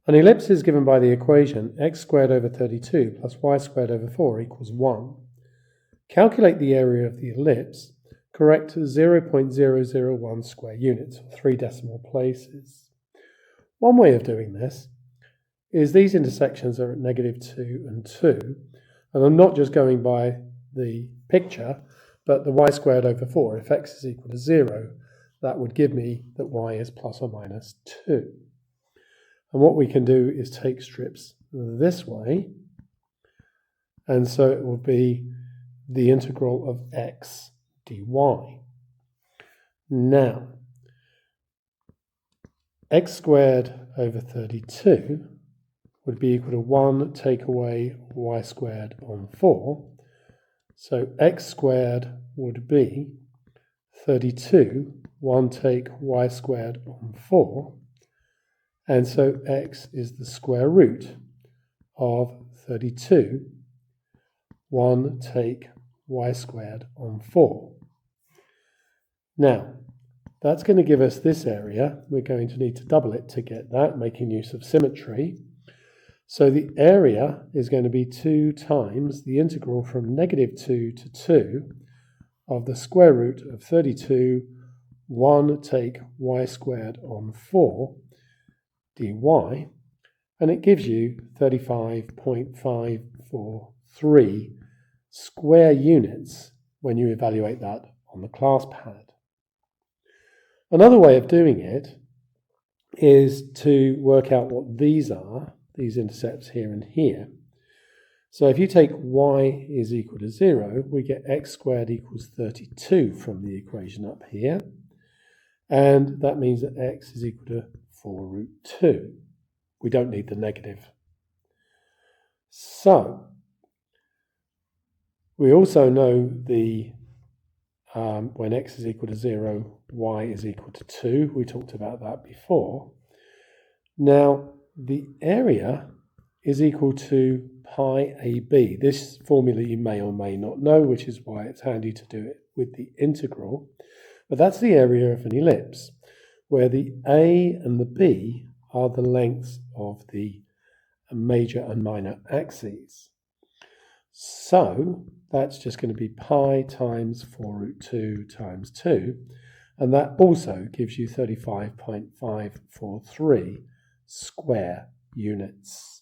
An ellipse is given by the equation x squared over 32 plus y squared over 4 equals 1. Calculate the area of the ellipse, correct 0.001 square units, or 3 decimal places. One way of doing this is these intersections are at -2 and 2, and I'm not just going by the picture, but the y squared over 4. If x is equal to 0, that would give me that y is plus or minus 2. And what we can do is take strips this way, and so it will be the integral of x dy. Now, x squared over 32 would be equal to 1 take away y squared on 4. So x squared would be 32, 1 take y squared on 4. And so x is the square root of 32, 1 take y squared on 4. Now, that's going to give us this area. We're going to need to double it to get that, making use of symmetry. So the area is going to be 2 times the integral from -2 to 2 of the square root of 32, 1 take y squared on 4 dy, and it gives you 35.543 square units when you evaluate that on the class pad. Another way of doing it is to work out what these are, these intercepts here and here. So if you take y is equal to 0, we get x squared equals 32 from the equation up here. And that means that x is equal to 4 root 2. We don't need the negative. So we also know the when x is equal to 0, y is equal to 2. We talked about that before. Now, the area is equal to pi AB. This formula you may or may not know, which is why it's handy to do it with the integral. But that's the area of an ellipse, where the A and the B are the lengths of the major and minor axes. So that's just going to be pi times 4 root 2 times 2, and that also gives you 35.543 square units.